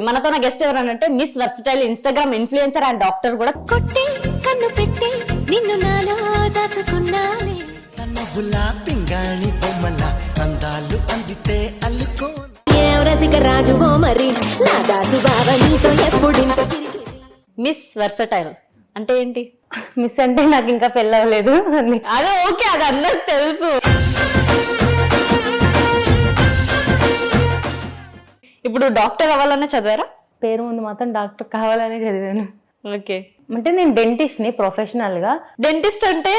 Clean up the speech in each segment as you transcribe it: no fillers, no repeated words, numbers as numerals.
మనతో గెస్ట్ ఎవరనంటే miss versatile Instagram influencer and doctor కూడా. కొట్టి కన్ను పెట్టి నిన్ను నాలో దాచుకున్నానే నవ్వులా పింగాణి బొమ్మల అందాలు అందితే అల్లుకో రసిక రాజువో మరి నా దాసు బావ నీతో ఎప్పుడింత మిస్ వర్సటైల్ అంటే ఏంటి? మిస్ అంటే నాకు ఇంకా పెళ్ళవలేదు. అదే ఓకే, అది అందరికి తెలుసు. ఇప్పుడు డాక్టర్ అవ్వాలనే చదివారా? పేరు ముందు మాత్రం డాక్టర్ కావాలని చదివాను. ఓకే, అంటే నేను డెంటిస్ట్ ని ప్రొఫెషనల్ గా. డెంటిస్ట్ అంటే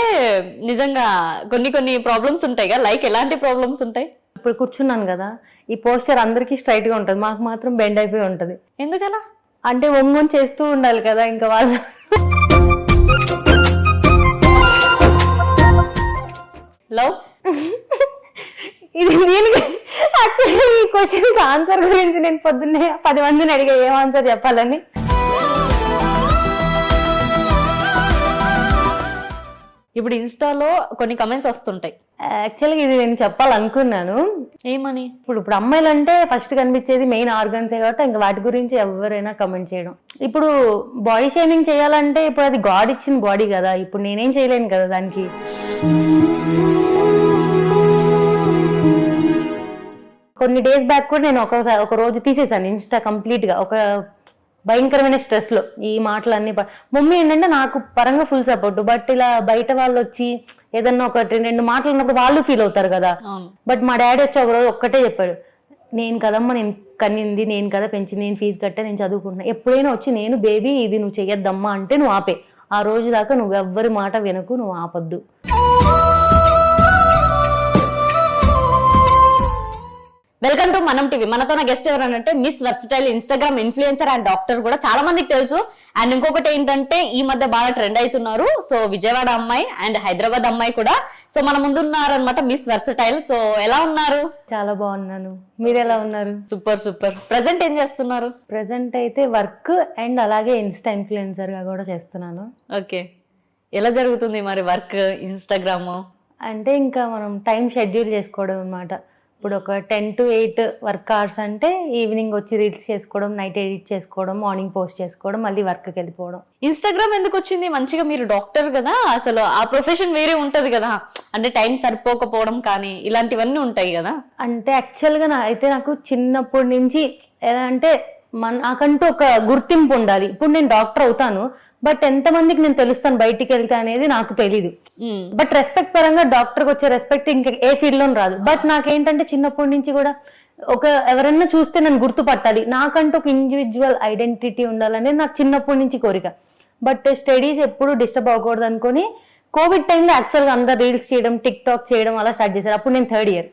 నిజంగా కొన్ని ప్రాబ్లమ్స్ ఉంటాయి కదా, లైక్ ఎలాంటి ప్రాబ్లమ్స్ ఉంటాయి? ఇప్పుడు కూర్చున్నాను కదా, ఈ పోస్చర్ అందరికి స్ట్రైట్ గా ఉంటది, మాకు మాత్రం బెండ్ అయిపోయి ఉంటది. ఎందుకలా? అంటే ఒంగొని చేస్తూ ఉండాలి కదా ఇంకా వాళ్ళు. లవ్ ఇది దీనికి యాక్చువల్లీ ఈ క్వశ్చన్ ఆన్సర్ గురించి నేను పొద్దున్నే 10 మందిని అడిగా ఏం ఆన్సర్ చెప్పాలని. ఇప్పుడు ఇన్స్టాలో కొన్ని కమెంట్స్ వస్తుంటాయి. యాక్చువల్గా ఇది నేను చెప్పాలనుకున్నాను. ఏమని? ఇప్పుడు అమ్మాయిలు అంటే ఫస్ట్ కనిపించేది మెయిన్ ఆర్గన్సే కాబట్టి ఇంకా వాటి గురించి ఎవరైనా కమెంట్ చేయడం. ఇప్పుడు బాడీ షేమింగ్ చేయాలంటే ఇప్పుడు అది గాడ్ ఇచ్చిన బాడీ కదా, ఇప్పుడు నేనేం చేయలేను కదా దానికి. కొన్ని డేస్ బ్యాక్ కూడా నేను ఒక రోజు తీసేసాను ఇన్స్టా కంప్లీట్ గా, ఒక భయంకరమైన స్ట్రెస్ లో ఈ మాటలన్నీ. మమ్మీ ఏంటంటే నాకు పరంగా ఫుల్ సపోర్ట్, బట్ ఇలా బయట వాళ్ళు వచ్చి ఏదన్నా ఒకటి 2 మాటలు ఉన్నప్పుడు వాళ్ళు ఫీల్ అవుతారు కదా. బట్ మా డాడీ వచ్చి ఒక రోజు ఒక్కటే చెప్పాడు, నేను కదమ్మా నేను కనింది, నేను కదా పెంచింది, నేను ఫీజు కట్టా, నేను చదువుకుంటున్నా, ఎప్పుడైనా వచ్చి నేను బేబీ ఇది నువ్వు చెయ్యొద్దమ్మా అంటే నువ్వు ఆపే, ఆ రోజు దాకా నువ్వు ఎవ్వరి మాట వినకు, నువ్వు ఆపొద్దు. Welcome to Manam TV. మనతో గెస్ట్ ఎవరనంటే miss versatile Instagram influencer and doctor కూడా, చాలా మందికి తెలుసు. అండ్ ఇంకొకటి ఏంటంటే ఈ మధ్య బాగా ట్రెండ్ అవుతున్నారు. సో విజయవాడ అమ్మాయి అండ్ హైదరాబాద్ అమ్మాయి కూడా. సో మన ముందు ఉన్నారనమాట మిస్ వర్సటైల్. సో ఎలా ఉన్నారు? చాలా బాగున్నాను, మీరు ఎలా ఉన్నారు? Super super. ప్రెసెంట్ ఏం చేస్తున్నారు? ప్రెసెంట్ అయితే వర్క్ అండ్ అలాగే ఇన్స్టా ఇన్ఫ్లుయెన్సర్ గా కూడా చేస్తున్నాను. ఓకే, ఎలా జరుగుతుంది మరి వర్క్ ఇన్స్టాగ్రామ్? అంటే ఇంకా మనం టైం షెడ్యూల్ చేసుకోవడం అనమాట. ఇప్పుడు ఒక 10 to 8 వర్క్ అవర్స్ అంటే ఈవినింగ్ వచ్చి రీల్స్ చేసుకోవడం, నైట్ ఎడిట్ చేసుకోవడం, మార్నింగ్ పోస్ట్ చేసుకోవడం, మళ్ళీ వర్క్కి వెళ్ళిపోవడం. ఇన్స్టాగ్రామ్ ఎందుకు వచ్చింది? మంచిగా మీరు డాక్టర్ కదా, అసలు ఆ ప్రొఫెషన్ వేరే ఉంటది కదా, అంటే టైం సరిపోకపోవడం కానీ ఇలాంటివన్నీ ఉంటాయి కదా. అంటే యాక్చువల్గా నాకు చిన్నప్పటి నుంచి ఎలా అంటే నాకంటూ ఒక గుర్తింపు ఉండాలి. ఇప్పుడు నేను డాక్టర్ అవుతాను, బట్ ఎంతమందికి నేను తెలుస్తాను బయటికి వెళ్తే అనేది నాకు తెలీదు. బట్ రెస్పెక్ట్ పరంగా డాక్టర్కి వచ్చే రెస్పెక్ట్ ఇంకా ఏ ఫీల్డ్ లో రాదు. బట్ నాకేంటంటే చిన్నప్పటి నుంచి కూడా ఎవరైనా చూస్తే నన్ను గుర్తుపట్టాలి, నాకంటూ ఒక ఇండివిజువల్ ఐడెంటిటీ ఉండాలనేది నాకు చిన్నప్పటి నుంచి కోరిక. బట్ స్టడీస్ ఎప్పుడు డిస్టర్బ్ అవ్వకూడదు అనుకుని కోవిడ్ టైంలో యాక్చువల్గా అందరు రీల్స్ చేయడం, టిక్ టాక్ చేయడం అలా స్టార్ట్ చేశారు. అప్పుడు నేను 3rd year,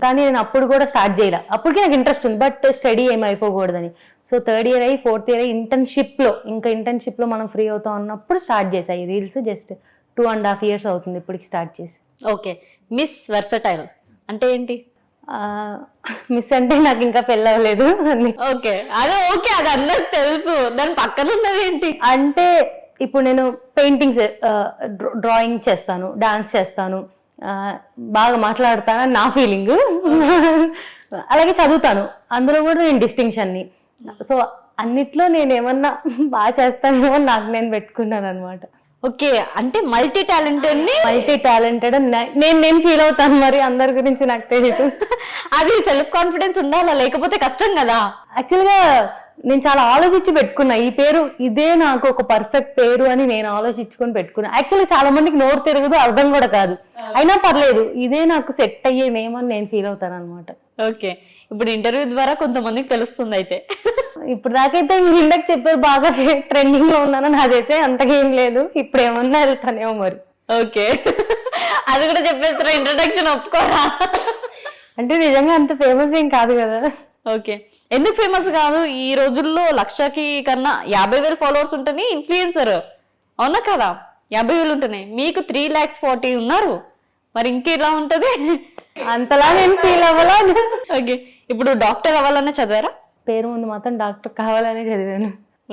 కానీ నేను అప్పుడు కూడా స్టార్ట్ చేయలే. అప్పటికి నాకు ఇంట్రెస్ట్ ఉంది, బట్ స్టడీ ఏమి అయిపోకూడదని. సో 3rd year అయ్యి 4th year అయ్యి ఇంటర్న్షిప్ లో మనం ఫ్రీ అవుతాం అన్నప్పుడు స్టార్ట్ చేసాయి రీల్స్. జస్ట్ 2.5 years అవుతుంది ఇప్పటికి స్టార్ట్ చేసి. ఓకే, మిస్ వర్సటైల్ అంటే ఏంటి? మిస్ అంటే నాకు ఇంకా పెళ్ళవలేదు. ఓకే, అదే ఓకే, అది అందరికి తెలుసు. దాని పక్కన ఉన్నది ఏంటి అంటే ఇప్పుడు నేను పెయింటింగ్స్, డ్రాయింగ్ చేస్తాను, డాన్స్ చేస్తాను, బాగా మాట్లాడతానని నా ఫీలింగ్. అలాగే చదువుతాను, అందులో కూడా నేను డిస్టింక్షన్ని. సో అన్నిట్లో నేను ఏమన్నా బాగా చేస్తానేమో నాకు నేను పెట్టుకున్నాను అనమాట. ఓకే, అంటే మల్టీ టాలెంటెడ్ నేను ఫీల్ అవుతాను. మరి అందరి గురించి నాకు తెలియదు. అది సెల్ఫ్ కాన్ఫిడెన్స్ ఉండాలా, లేకపోతే కష్టం కదా. యాక్చువల్గా నేను చాలా ఆలోచించి పెట్టుకున్నా, ఈ పేరు ఇదే నాకు ఒక పర్ఫెక్ట్ పేరు అని నేను ఆలోచించుకొని పెట్టుకున్నా. యాక్చువల్గా చాలా మందికి నోరు తిరగదు, అర్థం కూడా కాదు, అయినా పర్లేదు, ఇదే నాకు సెట్ అయ్యే నేమ్ అని నేను ఫీల్ అవుతాను అనమాట. ఓకే, ఇప్పుడు ఇంటర్వ్యూ ద్వారా కొంతమందికి తెలుస్తుంది. అయితే ఇప్పుడు దాకైతే మీరు ఇందాక చెప్పారు బాగా ట్రెండింగ్ లో ఉన్నానని, అదైతే అంతకేం లేదు. ఇప్పుడు ఏమన్నా వెళ్తానేమో మరి. ఓకే, అది కూడా చెప్పేస్తారా? ఇంట్రడక్షన్ ఒప్పుకోరా? అంటే నిజంగా అంత ఫేమస్ ఏం కాదు కదా. ఓకే, ఎందుకు ఫేమస్ కాదు? ఈ రోజుల్లో 1,00,000 కన్నా 50,000 ఫాలోవర్స్ ఉంటేనే ఇన్ఫ్లుయెన్సర్, అవునా కదా? 50,000 ఉంటేనే మీకు 3,40,000 ఉన్నారు, మరి ఇంకెలా ఉంటది? అంతలా నేను ఫీల్ అవ్వాలా. ఓకే, ఇప్పుడు డాక్టర్ అవ్వాలనే చదివారా? పేరు ముందు మాత్రం డాక్టర్ కావాలని చదివాను.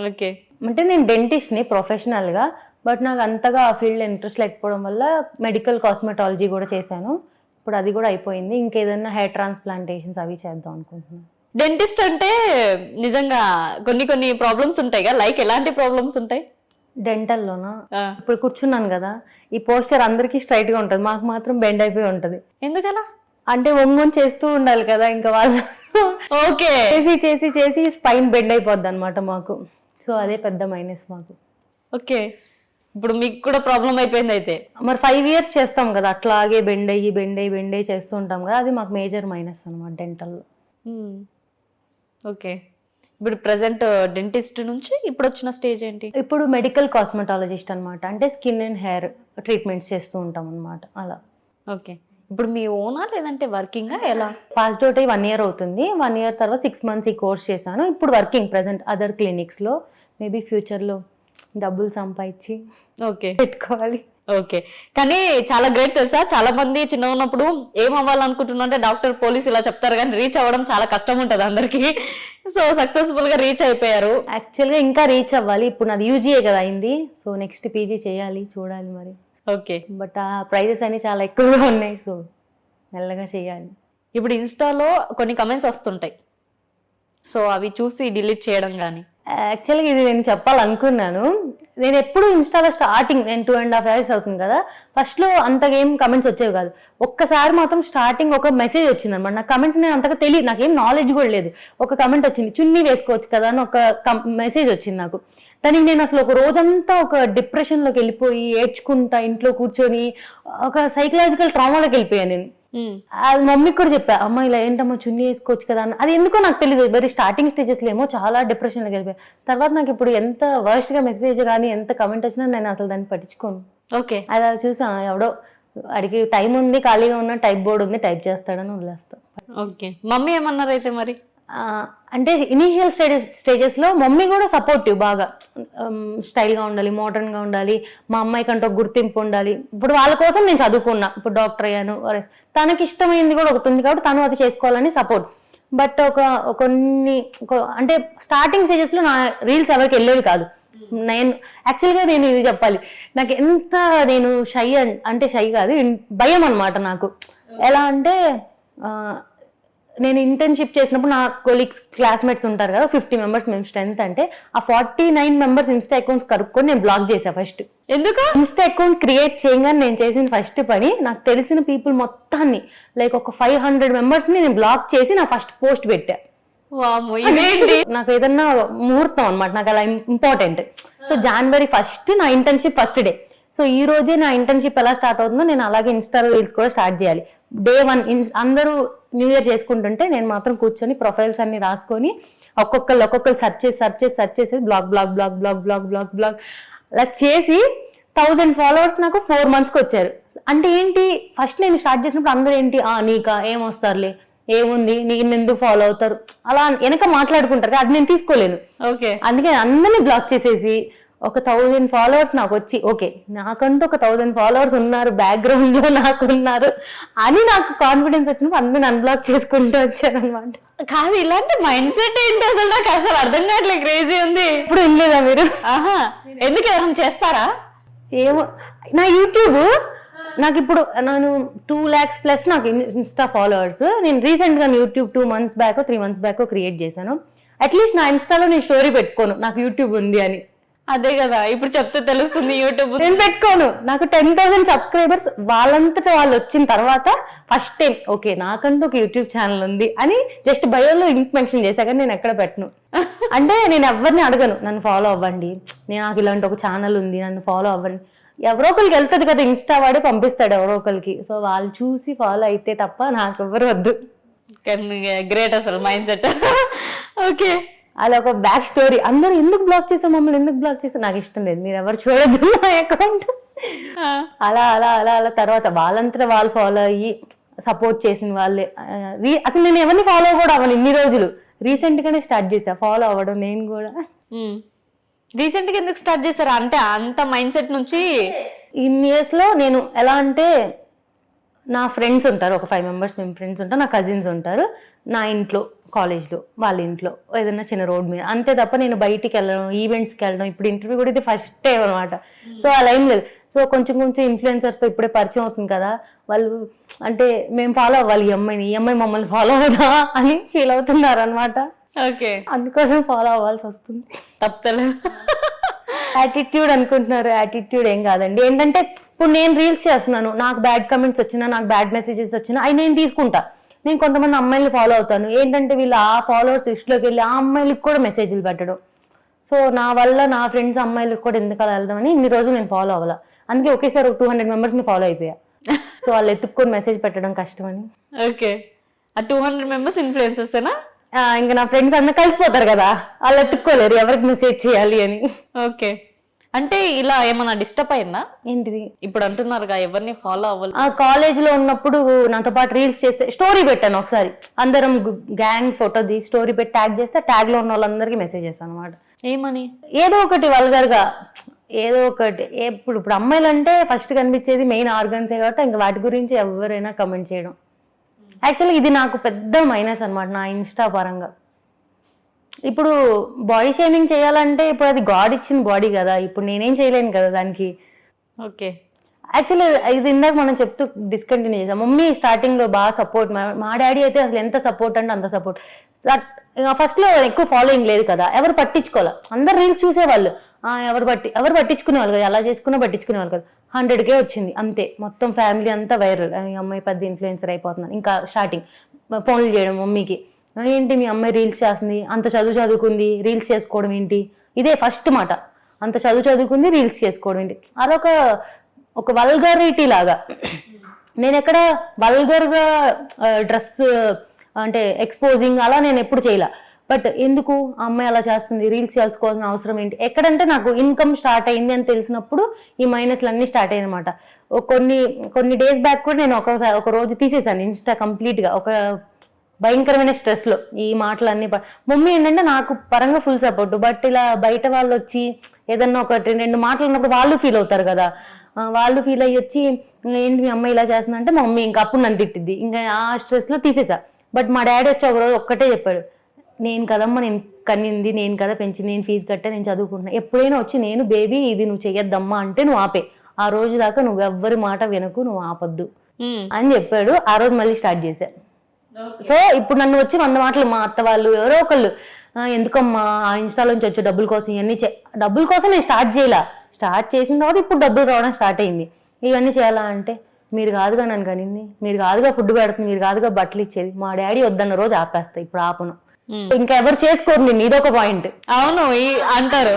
ఓకే, అంటే నేను డెంటిస్ట్ ని ప్రొఫెషనల్ గా, బట్ నాకు అంతగా ఆ ఫీల్డ్ ఇంట్రెస్ట్ లేకపోవడం వల్ల మెడికల్ కాస్మెటాలజీ కూడా చేశాను. ఇప్పుడు అది కూడా అయిపోయింది. ఇంకేదన్నా హెయిర్ ట్రాన్స్ప్లాంటేషన్స్ అవి చేద్దాం అనుకుంటున్నాను. డెంటిస్ట్ అంటే నిజంగా కొన్ని ప్రాబ్లమ్స్ ఉంటాయి కదా, లైక్ ఎలాంటి ప్రాబ్లమ్స్ ఉంటాయి? డెంటల్లోనా ఆ. ఇప్పుడు కూర్చున్నాను కదా, ఈ పోస్చర్ అందరికీ స్ట్రైట్ గా ఉంటుంది, మాకు మాత్రం బెండ్ అయిపోయి ఉంటది. ఎందుకలా? అంటే ఒంగొని చేస్తూ ఉండాలి కదా ఇంకా వాళ్ళు ఓకే. చేసి చేసి చేసి స్పైన్ బెండ్ అయిపోద్ది అనమాట మాకు. సో అదే పెద్ద మైనస్ మాకు. ఓకే, ఇప్పుడు మీకు కూడా ప్రాబ్లం అయిపోయింది అయితే. మరి 5 years చేస్తాం కదా అట్లాగే బెండ్ అయ్యి చేస్తూ ఉంటాం కదా, అది మాకు మేజర్ మైనస్ అనమాట డెంటల్లో. ఓకే, ఇప్పుడు ప్రెసెంట్ డెంటిస్ట్ నుంచి ఇప్పుడు వచ్చిన స్టేజ్ ఏంటి? ఇప్పుడు మెడికల్ కాస్మెటాలజిస్ట్ అనమాట, అంటే స్కిన్ అండ్ హెయిర్ ట్రీట్మెంట్స్ చేస్తూ ఉంటాం అనమాట అలా. ఓకే, ఇప్పుడు మీ ఓనా లేదంటే వర్కింగా ఎలా? పాస్డ్ అవుట్ అయ్యి 1 year అవుతుంది. 1 year తర్వాత 6 months ఈ కోర్స్ చేశాను. ఇప్పుడు వర్కింగ్ ప్రెసెంట్ అదర్ క్లినిక్స్లో. మేబీ ఫ్యూచర్లో డబ్బులు సంపాదించి ఓకే పెట్టుకోవాలి. ఓకే, కానీ చాలా గ్రేట్ తెలుసా, చాలా మంది చిన్న ఉన్నప్పుడు ఏం అవ్వాలనుకుంటున్నా అంటే డాక్టర్, పోలీస్ ఇలా చెప్తారు, కానీ రీచ్ అవ్వడం చాలా కష్టం ఉంటుంది అందరికి. సో సక్సెస్ఫుల్ గా రీచ్ అయిపోయారు. యాక్చువల్గా ఇంకా రీచ్ అవ్వాలి. ఇప్పుడు నాది యూజీఏ కదా అయింది, సో నెక్స్ట్ పీజీ చేయాలి, చూడాలి మరి. ఓకే, బట్ ఆ ప్రైజెస్ అన్ని చాలా ఎక్కువగా ఉన్నాయి, సో మెల్లగా చేయాలి. ఇప్పుడు ఇన్స్టాలో కొన్ని కమెంట్స్ వస్తుంటాయి, సో అవి చూసి డిలీట్ చేయడం కానీ. యాక్చువల్గా ఇది నేను చెప్పాలనుకున్నాను. నేను ఎప్పుడు ఇన్స్టాలో స్టార్టింగ్, నేను 2.5 years అవుతుంది కదా, ఫస్ట్లో అంతగా ఏం కమెంట్స్ వచ్చేవి కాదు. ఒక్కసారి మాత్రం స్టార్టింగ్ ఒక మెసేజ్ వచ్చింది అనమాట. నాకు కమెంట్స్ నేను అంతగా తెలియదు, నాకేం నాలెడ్జ్ కూడా లేదు. ఒక కమెంట్ వచ్చింది, చున్నీ వేసుకోవచ్చు కదా అని ఒక మెసేజ్ వచ్చింది నాకు. దానికి నేను అసలు ఒక రోజంతా ఒక డిప్రెషన్లోకి వెళ్ళిపోయి ఏడ్చుకుంటా ఇంట్లో కూర్చొని ఒక సైకలాజికల్ ట్రామాలోకి వెళ్ళిపోయాను నేను. అది మమ్మీకి కూడా చెప్పా, అమ్మ ఇలా ఏంటమ్మా చున్నీ వేసుకోవచ్చు కదా అని. అది ఎందుకో నాకు తెలియదు, మరి స్టార్టింగ్ స్టేజెస్లో ఏమో చాలా డిప్రెషన్లోకి వెళ్ళిపోయా. తర్వాత నాకు ఇప్పుడు ఎంత వర్స్ట్గా మెసేజ్ కానీ ఎంత కమెంట్ వచ్చినా నేను అసలు దాన్ని పట్టించుకోను. ఓకే, అది చూసా, ఎవడో అడిగి టైం ఉంది, ఖాళీగా ఉన్న టైప్ బోర్డ్ ఉంది, టైప్ చేస్తాడని వదిలేస్తా. ఓకే, మమ్మీ ఏమన్నారు అయితే మరి? అంటే ఇనీషియల్ స్టేజెస్లో మమ్మీ కూడా సపోర్టివ్, బాగా స్టైల్గా ఉండాలి, మోడర్న్గా ఉండాలి, మా అమ్మాయికి అంటే ఒక గుర్తింపు ఉండాలి. ఇప్పుడు వాళ్ళ కోసం నేను చదువుకున్నా, ఇప్పుడు డాక్టర్ అయ్యాను, తనకి ఇష్టమైంది కూడా ఒకటి ఉంది కాబట్టి తను అది చేసుకోవాలని సపోర్ట్. బట్ అంటే స్టార్టింగ్ స్టేజెస్లో నా రీల్స్ ఎవరికి వెళ్ళేవి కాదు. నేను ఇది చెప్పాలి, నాకు ఎంత నేను షై అంటే షై కాదు, భయం అనమాట నాకు. ఎలా అంటే నేను ఇంటర్న్షిప్ చేసినప్పుడు నా కొలీగ్స్, క్లాస్మేట్స్ ఉంటారు కదా, 50 members మేము స్ట్రెంత్. అంటే ఆ 49 members ఇన్స్టా అకౌంట్స్ కనుక్కొని నేను బ్లాక్ చేశా ఫస్ట్. ఎందుకు? ఇన్స్టా అకౌంట్ క్రియేట్ చేయగానే నేను చేసిన ఫస్ట్ పని, నాకు తెలిసిన పీపుల్ మొత్తాన్ని లైక్ ఒక 500 members ని నేను బ్లాక్ చేసి నా ఫస్ట్ పోస్ట్ పెట్టా. నాకు ఏదన్నా ముహూర్తం అనమాట, నాకు అలా ఇంపార్టెంట్. సో January 1st నా ఇంటర్న్షిప్ ఫస్ట్ డే. సో ఈ రోజే నా ఇంటర్న్షిప్ ఎలా స్టార్ట్ అవుతుందో నేను అలాగే ఇన్స్టాలో రీల్స్ కూడా స్టార్ట్ చేయాలి. Day 1 అందరూ న్యూ ఇయర్ చేసుకుంటుంటే నేను మాత్రం కూర్చొని ప్రొఫైల్స్ అన్ని రాసుకొని ఒక్కొక్కరు సెర్చ్ చేసి బ్లాగ్ అలా చేసి 1000 followers నాకు 4 monthsకి వచ్చారు. అంటే ఏంటి, ఫస్ట్ నేను స్టార్ట్ చేసినప్పుడు అందరూ ఏంటి, నీకా ఏమొస్తారులే, ఏముంది, నీకు ఎందుకు ఫాలో అవుతారు, అలా వెనక మాట్లాడుకుంటారు. అది నేను తీసుకోలేను. ఓకే, అందుకే అందరినీ బ్లాక్ చేసేసి ఒక 1000 followers నాకు వచ్చి, ఓకే నాకంటూ ఒక 1000 followers ఉన్నారు, బ్యాక్గ్రౌండ్ లో నాకు ఉన్నారు అని నాకు కాన్ఫిడెన్స్ వచ్చినప్పుడు అందరిని అన్బ్లాక్ చేసుకుంటూ వచ్చాను అనమాట. కాదు, ఇలాంటి మైండ్ సెట్ ఏంటి అసలు, నాకు అసలు అర్థం కావట్లేదు, క్రేజీ ఉంది. ఇప్పుడు వినలేదా మీరు? ఎందుకు ఎవరైనా చేస్తారా? ఏమో, నా యూట్యూబ్ నాకు ఇప్పుడు నేను 2 lakhs plus నాకు ఇన్స్టా ఫాలోవర్స్. నేను రీసెంట్ గా YouTube 2 months back 3 months back create చేశాను. అట్లీస్ట్ నా ఇన్స్టాలో నేను స్టోరీ పెట్టుకోను నాకు యూట్యూబ్ ఉంది అని. అదే కదా, ఇప్పుడు చెప్తే తెలుస్తుంది యూట్యూబ్. నేను పెట్టుకోను. నాకు 10,000 subscribers వాళ్ళంతటా వాళ్ళు వచ్చిన తర్వాత ఫస్ట్ టైం ఓకే నాకంటూ ఒక యూట్యూబ్ ఛానల్ ఉంది అని జస్ట్ బయోలో లింక్ మెన్షన్ చేశా, కానీ నేను ఎక్కడ పెట్టను. అంటే నేను ఎవరిని అడగను నన్ను ఫాలో అవ్వండి, నాకు ఇలాంటి ఒక ఛానల్ ఉంది నన్ను ఫాలో అవ్వండి. ఎవరో ఒకరికి వెళ్తుంది కదా, ఇన్స్టా వాడే పంపిస్తాడు ఎవరో ఒకరికి. సో వాళ్ళు చూసి ఫాలో అయితే తప్ప నాకు ఎవరు వద్దు. గ్రేట్ అసలు మైండ్ సెట్. ఓకే, అలా ఒక బ్యాక్ స్టోరీ. అందరూ ఎందుకు బ్లాక్ చేసాం, మమ్మల్ని ఎందుకు బ్లాక్ చేసాం, నాకు ఇష్టం లేదు, మీరు ఎవరు చూడద్దు నా అకౌంట్. అలా అలా అలా అలా తర్వాత వాళ్ళంతా వాళ్ళు ఫాలో అయ్యి సపోర్ట్ చేసిన వాళ్ళే. అసలు నేను ఎవరిని ఫాలో కూడా అవ్వను ఇన్ని రోజులు, రీసెంట్ గానే స్టార్ట్ చేశా ఫాలో అవ్వడం నేను కూడా. రీసెంట్ గా ఎందుకు స్టార్ట్ చేస్తారా అంటే అంత మైండ్ సెట్ నుంచి? ఇన్ని ఇయర్స్ లో నేను ఎలా అంటే, నా ఫ్రెండ్స్ ఉంటారు, ఒక 5 members మేము ఫ్రెండ్స్ ఉంటారు, నా కజిన్స్ ఉంటారు, నా ఇంట్లో, కాలేజ్లో, వాళ్ళ ఇంట్లో, ఏదైనా చిన్న రోడ్ మీద, అంతే తప్ప నేను బయటికి వెళ్ళడం, ఈవెంట్స్కి వెళ్ళడం, ఇప్పుడు ఇంటర్వ్యూ కూడా ఇది ఫస్ట్ టైం అనమాట. సో అలా ఏం లేదు. సో కొంచెం కొంచెం ఇన్ఫ్లుయెన్సర్స్తో ఇప్పుడే పరిచయం అవుతుంది కదా, వాళ్ళు అంటే మేము ఫాలో అవ్వాలి ఈ అమ్మాయి మమ్మల్ని ఫాలో అవుదా అని ఫీల్ అవుతున్నారు అనమాట. ఓకే, అందుకోసం ఫాలో అవ్వాల్సి వస్తుంది. తప్పలేదు. యాటిట్యూడ్ అనుకుంటున్నారు, యాటిట్యూడ్ ఏం కాదండి. ఏంటంటే ఇప్పుడు నేను రీల్స్ చేస్తున్నాను, నాకు బ్యాడ్ కమెంట్స్ వచ్చినా, నాకు బ్యాడ్ మెసేజెస్ వచ్చినా అవి నేను తీసుకుంటా. నేను కొంతమంది అమ్మాయిల్ని ఫాలో అవుతాను, ఏంటంటే వీళ్ళు ఆ ఫాలోవర్స్ లిస్ట్లోకి వెళ్ళి ఆ అమ్మాయిలకు కూడా మెసేజ్లు పెట్టడం. సో నా వల్ల నా ఫ్రెండ్స్ అమ్మాయిలకు కూడా ఎందుకు అలా వెళ్దాం అని ఇన్ని రోజులు నేను ఫాలో అవ్వాల. అందుకే ఒకేసారి 200 మెంబర్స్ని ఫాలో అయిపోయా. సో వాళ్ళు ఎత్తుక్కొని మెసేజ్ పెట్టడం కష్టమని. ఓకే, ఆ 200 మెంబర్స్ ఇన్ఫ్లుయెన్సర్సేనా? ఇంకా నా ఫ్రెండ్స్ అందరూ కలిసిపోతారు కదా, వాళ్ళు ఎత్తుక్కోలేరు ఎవరికి మెసేజ్ చేయాలి అని. ఓకే, అంటే ఇలా ఏమన్నా డిస్టర్బ్ అయిందా? ఏంటిది ఇప్పుడు అంటున్నారుగా ఎవరిని ఫాలో అవ్వాలి. ఆ కాలేజ్ లో ఉన్నప్పుడు నాతో పాటు రీల్స్ చేస్తే స్టోరీ పెట్టాను ఒకసారి, అందరం గ్యాంగ్ ఫోటో ది స్టోరీ పెట్టి ట్యాగ్ చేస్తే ట్యాగ్ లో ఉన్న వాళ్ళందరికీ మెసేజ్ చేస్తాను అనమాట. ఏమని? ఏదో ఒకటి వల్గర్ గా, ఏదో ఒకటి. ఇప్పుడు అమ్మాయిలు అంటే ఫస్ట్ కనిపించేది మెయిన్ ఆర్గన్సే కాబట్టి ఇంకా వాటి గురించి ఎవరైనా కమెంట్ చేయడం. యాక్చువల్లీ ఇది నాకు పెద్ద మైనస్ అనమాట నా ఇన్స్టా పరంగా. ఇప్పుడు బాడీ షేమింగ్ చేయాలంటే ఇప్పుడు అది గాడ్ ఇచ్చిన బాడీ కదా, ఇప్పుడు నేనేం చేయలేను కదా దానికి. ఓకే, యాక్చువల్లీ ఇది ఇందాక మనం చెప్తూ డిస్కంటిన్యూ చేసాం. మమ్మీ స్టార్టింగ్ లో బాగా సపోర్ట్, మా డాడీ అయితే అసలు ఎంత సపోర్ట్ అంటే అంత సపోర్ట్. ఫస్ట్ లో ఎక్కువ ఫాలోయింగ్ లేదు కదా, ఎవరు పట్టించుకోవాలి, అందరు రీల్స్ చూసేవాళ్ళు, ఎవరు పట్టించుకునేవాళ్ళు కదా, ఎలా చేసుకున్నా పట్టించుకునేవాళ్ళు కదా. 100K వచ్చింది అంతే, మొత్తం ఫ్యామిలీ అంతా వైరల్, ఈ అమ్మాయి పెద్ద ఇన్ఫ్లుయెన్సర్ అయిపోతున్నాను. ఇంకా స్టార్టింగ్ ఫోన్లు చేయడం మమ్మీకి, ఏంటి మీ అమ్మాయి రీల్స్ చేస్తుంది, అంత చదువుకుంది రీల్స్ చేసుకోవడం ఏంటి, ఇదే ఫస్ట్ మాట. అంత చదువుకుంది రీల్స్ చేసుకోవడం ఏంటి, అదొక వల్గరిటీ లాగా. నేను ఎక్కడ వల్గర్గా డ్రెస్ అంటే ఎక్స్పోజింగ్ అలా నేను ఎప్పుడు చేయలే. బట్ ఎందుకు ఆ అమ్మాయి అలా చేస్తుంది, రీల్స్ చేసుకోవాల్సిన అవసరం ఏంటి, ఎక్కడంటే నాకు ఇన్కమ్ స్టార్ట్ అయింది అని తెలిసినప్పుడు ఈ మైనస్లు అన్నీ స్టార్ట్ అయ్యాయి అనమాట. కొన్ని డేస్ బ్యాక్ కూడా నేను ఒక రోజు తీసేసాను ఇన్స్టా కంప్లీట్గా, ఒక భయంకరమైన స్ట్రెస్లో. ఈ మాటలన్నీ మమ్మీ ఏంటంటే నాకు పరంగా ఫుల్ సపోర్ట్, బట్ ఇలా బయట వాళ్ళు వచ్చి ఏదన్నా ఒకటి 2 మాటలు ఉన్నప్పుడు వాళ్ళు ఫీల్ అవుతారు కదా, వాళ్ళు ఫీల్ అయ్యి వచ్చి ఏంటి మీ అమ్మాయి ఇలా చేస్తున్నా అంటే మా మమ్మీ ఇంకా అప్పుడు నన్ను తిట్టిద్ది. ఇంకా ఆ స్ట్రెస్లో తీసేసా. బట్ మా డాడీ వచ్చి ఒకరోజు ఒక్కటే చెప్పాడు, నేను కదమ్మా నేను కనింది, నేను కదా పెంచింది, నేను ఫీజు కట్టా, నేను చదువుకుంటున్నా, ఎప్పుడైనా వచ్చి నేను బేబీ ఇది నువ్వు చెయ్యొద్దమ్మా అంటే నువ్వు ఆపే, ఆ రోజు దాకా నువ్వు ఎవ్వరి మాట వినకు, నువ్వు ఆపొద్దు అని చెప్పాడు. ఆ రోజు మళ్ళీ స్టార్ట్ చేశా. సో ఇప్పుడు నన్ను వచ్చి 100 మాటలు మా అత్త వాళ్ళు ఎవరో ఒకళ్ళు, ఎందుకమ్మా ఆ ఇన్స్టాలోంచి వచ్చే డబ్బుల కోసం ఇవన్నీ డబ్బుల కోసం నేను స్టార్ట్ చేసిన తర్వాత ఇప్పుడు డబ్బులు రావడం స్టార్ట్ అయింది. ఇవన్నీ చేయాలా అంటే మీరు కాదుగా నన్ను కనింది, మీరు కాదుగా ఫుడ్ పెడుతుంది, మీరు కాదుగా బట్టలు ఇచ్చేది, మా డాడీ వద్దన్న రోజు ఆపేస్తా, ఇప్పుడు ఆపను. ఇంకా ఎవరు చేసుకోరు నేను, ఇదొక పాయింట్. అవును అంటారు,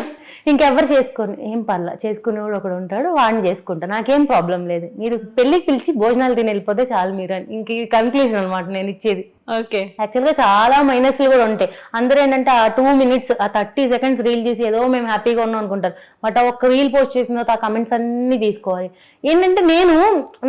ఇంకెవరు చేసుకోరు, ఏం పర్లా చేసుకునేవాడు ఒకడు ఉంటాడు, వాడిని చేసుకుంటా, నాకేం ప్రాబ్లం లేదు, మీరు పెళ్లికి పిలిచి భోజనాలు తిని వెళ్ళిపోతే చాలు మీరు అని. ఇంక ఈ కన్క్లూజన్ అనమాట నేను ఇచ్చేది. ఓకే, యాక్చువల్గా చాలా మైనస్లు కూడా ఉంటాయి. అందరూ ఏంటంటే ఆ 2 minutes ఆ 30 seconds రీల్ చేసి ఏదో మేము హ్యాపీగా ఉన్నాం అనుకుంటారు. బట్ ఆ ఒక్క రీల్ పోస్ట్ చేసిన తర్వాత ఆ కమెంట్స్ అన్ని తీసుకోవాలి. ఏంటంటే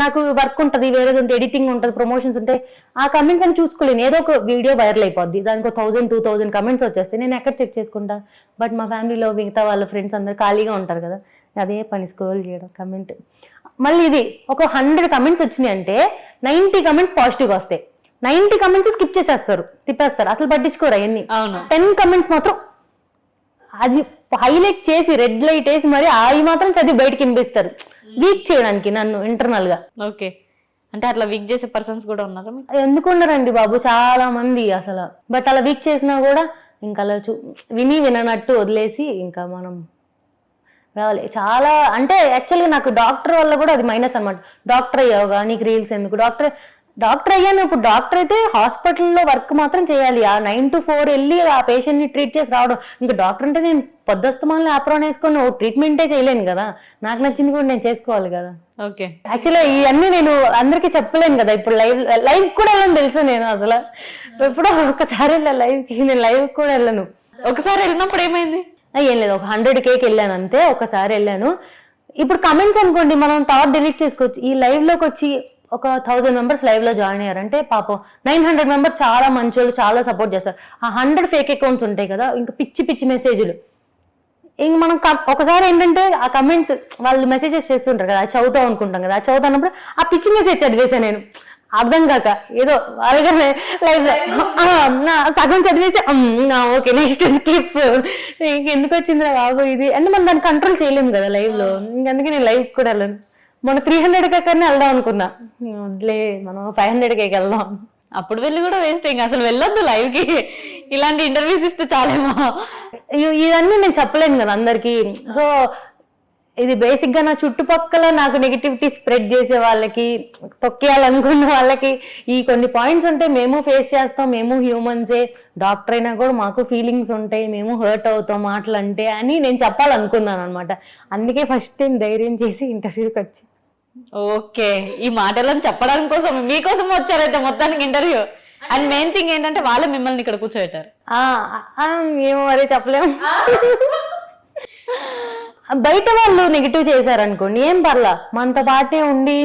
నాకు వర్క్ ఉంటుంది, వేరేది ఉంటుంది, ఎడిటింగ్ ఉంటుంది, ప్రమోషన్స్ ఉంటాయి, ఆ కమెంట్స్ అని చూసుకోలేను. ఏదో ఒక వీడియో వైరల్ అయిపోద్ది, దానికి 1000-2000 కమెంట్స్ వచ్చేస్తాయి, నేను ఎక్కడ చెక్ చేసుకుంటా. బట్ మా ఫ్యామిలీలో మిగతా వాళ్ళ ఫ్రెండ్స్ అందరు ఖాళీగా ఉంటారు కదా, అదే పని స్క్రోల్ చేయడం కమెంట్. మళ్ళీ ఇది ఒక 100 కమెంట్స్ వచ్చినాయి అంటే 90 కమెంట్స్ పాజిటివ్గా వస్తాయి, 90 కమెంట్స్ స్కిప్ చేసేస్తారు, తిప్పేస్తారు, అసలు పట్టించుకోరు అవన్నీ. 10 కమెంట్స్ మాత్రం అది హైలైట్ చేసి రెడ్ లైట్ వేసి మరి అవి మాత్రం చదివి బయటకి వినిపిస్తారు, వీక్ చేయడానికి నన్ను ఇంటర్నల్ గా. ఓకే, అంటే అట్లా వీక్ చేసే పర్సన్స్ కూడా ఉన్నారు. ఎందుకు ఉన్నారండి బాబు చాలా మంది అసలు. బట్ అలా వీక్ చేసినా కూడా ఇంకా అలా విననట్టు వదిలేసి ఇంకా మనం రావాలి. చాలా అంటే యాక్చువల్గా నాకు డాక్టర్ వల్ల కూడా అది మైనస్ అనమాట. డాక్టర్ అయ్యావుగా నీకు రీల్స్ ఎందుకు, డాక్టర్ అయ్యాను. ఇప్పుడు డాక్టర్ అయితే హాస్పిటల్లో వర్క్ మాత్రం చేయాలి, ఆ 9 to 4 వెళ్ళి ఆ పేషెంట్ ని ట్రీట్ చేసి రావడం. ఇంకా డాక్టర్ అంటే నేను పొద్దుస్తమాలను ఆప్రాన్ వేసుకొని ట్రీట్మెంటే చేయలేను కదా, నాకు నచ్చింది కూడా నేను చేసుకోవాలి కదా. ఓకే, యాక్చువల్గా ఇవన్నీ నేను అందరికీ చెప్పలేను కదా. ఇప్పుడు లైవ్ కూడా వెళ్ళను తెలుసు, నేను అసలు ఎప్పుడో ఒకసారి లైవ్కి, నేను లైవ్ కూడా వెళ్ళను. ఒకసారి వెళ్ళినప్పుడు ఏమైంది? ఏం లేదు, ఒక 100Kకి వెళ్ళాను అంతే, ఒకసారి వెళ్ళాను. ఇప్పుడు కమెంట్స్ అనుకోండి మనం తర్వాత డిలీట్ చేసుకోవచ్చు. ఈ లైవ్ లోకి వచ్చి ఒక 1000 members లైవ్ లో జాయిన్ అయ్యారంటే పాపం 900 members చాలా మంచి వాళ్ళు, చాలా సపోర్ట్ చేస్తారు. ఆ 100 ఫేక్ అకౌంట్స్ ఉంటాయి కదా, ఇంకా పిచ్చి మెసేజ్లు. ఇంక మనం ఒకసారి ఏంటంటే ఆ కమెంట్స్ వాళ్ళు మెసేజెస్ చేస్తుంటారు కదా, అది చదువుతాం అనుకుంటాం కదా, అది చదువుతున్నప్పుడు ఆ పిచ్చి మెసేజ్ చదివేసాను నేను. అర్థం కాక ఏదో వాళ్ళగా లైఫ్ సగం చదివేసి ఓకే నెక్స్ట్ స్కిప్ ఎందుకు వచ్చిందిరా బాబు ఇది అంటే మనం దాన్ని కంట్రోల్ చేయలేము కదా లైవ్ లో. అందుకే నేను లైవ్ కూడా వెళ్ళను. మొన్న 300 కన్నా వెళ్దాం అనుకున్నా, వదిలే మనం 500 వెళ్దాం. అప్పుడు వెళ్ళి కూడా వేస్ట్, ఇంకా అసలు వెళ్ళొద్దు లైవ్ కి. ఇలాంటి ఇంటర్వ్యూస్ ఇస్తే చాలేమో. ఇవన్నీ నేను చెప్పలేను కదా అందరికి. సో ఇది బేసిక్ గా నా చుట్టుపక్కల నాకు నెగిటివిటీ స్ప్రెడ్ చేసే వాళ్ళకి, తొక్కేయాలనుకున్న వాళ్ళకి ఈ కొన్ని పాయింట్స్ ఉంటాయి. మేము ఫేస్ చేస్తాం, మేము హ్యూమన్సే, డాక్టర్ అయినా కూడా మాకు ఫీలింగ్స్ ఉంటాయి, మేము హర్ట్ అవుతాం మాటలంటే అని నేను చెప్పాలనుకున్నాను అనమాట. అందుకే ఫస్ట్ టైం ధైర్యం చేసి ఇంటర్వ్యూకి వచ్చి. ఓకే, ఈ మాటలను చెప్పడానికి కోసం మీకోసం వచ్చారైతే మొత్తానికి ఇంటర్వ్యూ. అండ్ మెయిన్ థింగ్ ఏంటంటే వాళ్ళే మిమ్మల్ని ఇక్కడ కూర్చోబెట్టారు. ఏమో అదే చెప్పలేము. బయట వాళ్ళు నెగిటివ్ చేశారనుకోండి ఏం పర్లా, మనతో పాటే ఉండి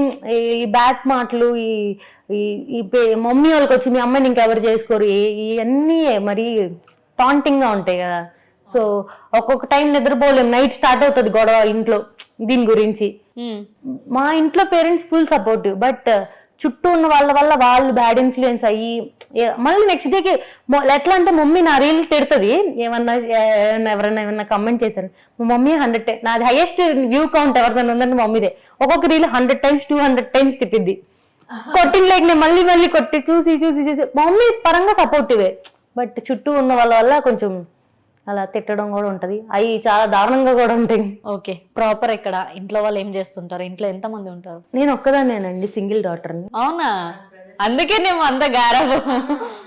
ఈ బ్యాట్ మాటలు ఈ మమ్మీ వాళ్ళకి వచ్చి మీ అమ్మాయిని ఇంకెవరు చేసుకోరు ఇవన్నీ మరీ టాంటింగ్ గా ఉంటాయి కదా. సో ఒక్కొక్క టైం నిద్రపోలేం, నైట్ స్టార్ట్ అవుతుంది గొడవ ఇంట్లో దీని గురించి. మా ఇంట్లో పేరెంట్స్ ఫుల్ సపోర్టివ్, బట్ చుట్టూ ఉన్న వాళ్ళ వల్ల వాళ్ళు బ్యాడ్ ఇన్ఫ్లుయెన్స్ అయ్యి మళ్ళీ నెక్స్ట్ డేకి ఎట్లా అంటే మమ్మీ నా రీల్ తిడుతుంది ఎవరన్నా ఏమన్నా కమెంట్ చేశారు. మా మమ్మీ 100 నాది హైయెస్ట్ వ్యూ కౌంట్ ఎవరిదైనా ఉందంటే మమ్మీదే. ఒక్కొక్క రీల్ 100 times 200 times తిప్పిద్ది. కొట్టిన లైక్ నేను మళ్ళీ మళ్ళీ కొట్టి చూసి మమ్మీ పరంగా సపోర్టివే, బట్ చుట్టూ ఉన్న వాళ్ళ వల్ల కొంచెం అలా తిట్టడం కూడా ఉంటది, అవి చాలా దారుణంగా కూడా ఉంటాయి. ఓకే, ప్రాపర్ ఇక్కడ ఇంట్లో వాళ్ళు ఏం చేస్తుంటారు? ఇంట్లో ఎంత మంది ఉంటారు? నేను ఒక్కదాన్నేనండి, సింగిల్ డాటర్ని. అవునా, అందుకే నేను అంత గారాబు.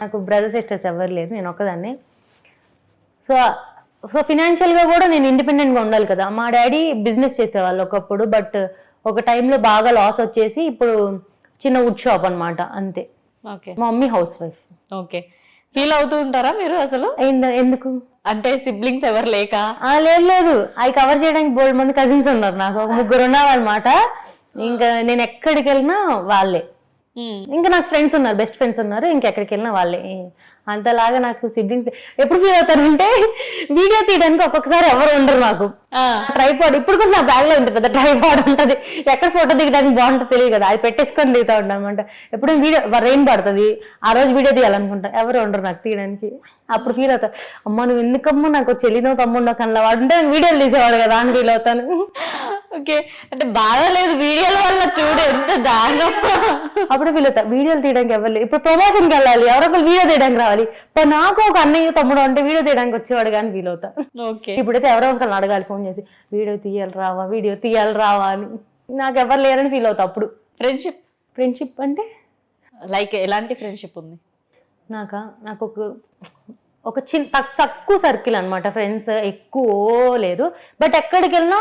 నాకు బ్రదర్ సిస్టర్స్ ఎవరు లేరు, నేను ఒక్కదాన్నే. సో ఫినాన్షియల్ గా కూడా నేను ఇండిపెండెంట్ గా ఉండాలి కదా. మా డాడీ బిజినెస్ చేసేవాళ్ళు ఒకప్పుడు, బట్ ఒక టైంలో బాగా లాస్ వచ్చేసి ఇప్పుడు చిన్న వుడ్ షాప్ అనమాట అంతే. ఓకే, మా mummy house wife. Okay, feel అవుతూ ఉంటారా మీరు అసలు? ఎందుకు అంటే సిబ్లింగ్స్ ఎవరు లేక? లేదు, అవి కవర్ చేయడానికి బోల్డ్ మంది కజిన్స్ ఉన్నారు, నాకు ఒక 3 ఉన్నారు అనమాట. ఇంకా నేను ఎక్కడికి వెళ్ళినా వాళ్ళే. ఇంకా నాకు ఫ్రెండ్స్ ఉన్నారు, బెస్ట్ ఫ్రెండ్స్ ఉన్నారు, ఇంకెక్కడికి వెళ్ళినా వాళ్ళే. అంతలాగా నాకు సిబ్లింగ్స్ ఎప్పుడు ఫీల్ అవుతారంటే వీడియో తీయడానికి ఒక్కొక్కసారి ఎవరు ఉండరు నాకు. ట్రైపాడ్ ఇప్పుడు కూడా నా బ్యాగ్ లో ఉంటుంది, పెద్ద ట్రైపాడ్ ఉంటుంది. ఎక్కడ ఫోటో దిగడానికి బాగుంటుందో తెలియదు కదా, అది పెట్టేసుకొని దిగుతా ఉంటాం అనమాట. ఎప్పుడు వీడియో రెయిన్ పడుతుంది, ఆ రోజు వీడియో తీయాలనుకుంటా, ఎవరు ఉండరు నాకు తీయడానికి. అప్పుడు ఫీల్ అవుతా, అమ్మ నువ్వు ఎందుకమ్మా నాకు చెల్లినో తమ్ముడో కన్నా వాడు ఉంటే వీడియోలు తీసేవాడు కదా అని ఫీల్ అవుతాను. ఓకే, అంటే బాగాలేదు వీడియోల వల్ల చూడు ఎంత దారుణం. అప్పుడు ఫీల్ అవుతా, వీడియోలు తీయడానికి ఎవరు లేదు, ఇప్పుడు ప్రమోషన్కి వెళ్ళాలి, ఎవరొకరు వీడియో తీయడానికి రావాలి, నాకు ఒక అన్నయ్య తమ్ముడు అంటే వీడియో తీయడానికి వచ్చేవాడు కానీ ఫీల్ అవుతా. ఓకే, ఇప్పుడైతే ఎవరో ఒకరిని అడగాలి ఫోన్ చేసి, వీడియో తీయాలి రావా అని. నాకు ఎవరు లేరని ఫీల్ అవుతా అప్పుడు. ఫ్రెండ్షిప్ అంటే లైక్ ఎలాంటి ఫ్రెండ్షిప్ ఉంది? నాకు ఒక చిన్న తక్కువ సర్కిల్ అనమాట, ఫ్రెండ్స్ ఎక్కువ లేదు. బట్ ఎక్కడికి వెళ్ళినా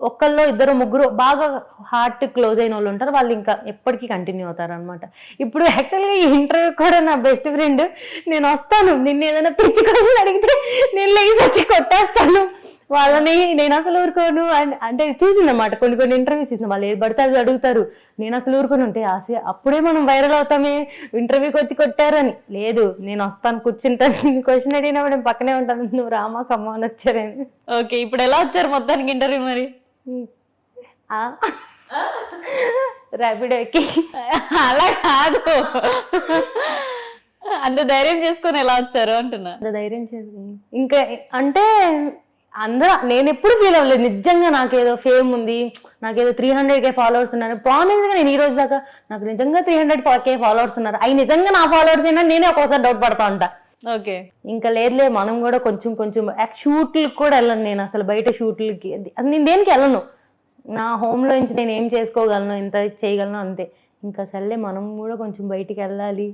ఒక్కళ్ళు 2 3 బాగా హార్ట్ క్లోజ్ అయిన వాళ్ళు ఉంటారు, వాళ్ళు ఇంకా ఎప్పటికీ కంటిన్యూ అవుతారు అనమాట. ఇప్పుడు యాక్చువల్గా ఈ ఇంటర్వ్యూ కూడా నా బెస్ట్ ఫ్రెండ్, నేను వస్తాను నిన్ను ఏదైనా పిచ్చి క్వశ్చన్ అడిగితే నేను లేచి వచ్చి కొట్టేస్తాను వాళ్ళని, నేను అసలు ఊరుకోను అంటే చూసిందన్నమాట. కొన్ని ఇంటర్వ్యూస్ చూసిన వాళ్ళు ఏది పడితే అది అడుగుతారు, నేను అసలు ఊరుకొని ఉంటే అప్పుడే మనం వైరల్ అవుతామే ఇంటర్వ్యూకి వచ్చి కొట్టారని. లేదు, నేను వస్తాను కూర్చుంటాను, క్వశ్చన్ అడిగినప్పుడు నేను పక్కనే ఉంటాను, నువ్వు రామా కమ్మా అని వచ్చారని. ఓకే, ఇప్పుడు ఎలా వచ్చారు మొత్తానికి ఇంటర్వ్యూ మరి? ర్యాపిడో ఎక్కి. అలా కాదు, అంత ధైర్యం చేసుకొని ఎలా వచ్చారు అంటున్నా. అంత ధైర్యం చేసుకుని ఇంకా అంటే అందరూ, నేను ఎప్పుడు ఫీల్ అవ్వలేదు నిజంగా నాకేదో ఫేమ్ ఉంది, నాకేదో 300K ఫాలోవర్స్ ఉన్నారు. ప్రామిస్ గా నేను ఈ రోజు దాకా నాకు నిజంగా 300K ఫాలోవర్స్ ఉన్నారు, అవి నిజంగా నా ఫాలోవర్స్ అయినా నేనే ఒక్కోసారి డౌట్ పడతా ఉంటా. ఓకే, ఇంకా లేదు మనం కూడా కొంచెం షూట్లకు కూడా వెళ్ళను నేను, అసలు బయట షూట్లకి నేను దేనికి వెళ్ళను. నా హోమ్లో నుంచి నేను ఏం చేసుకోగలను, ఎంత చేయగలను అంతే. ఇంకా సర్లే మనం కూడా కొంచెం బయటికి వెళ్ళాలి,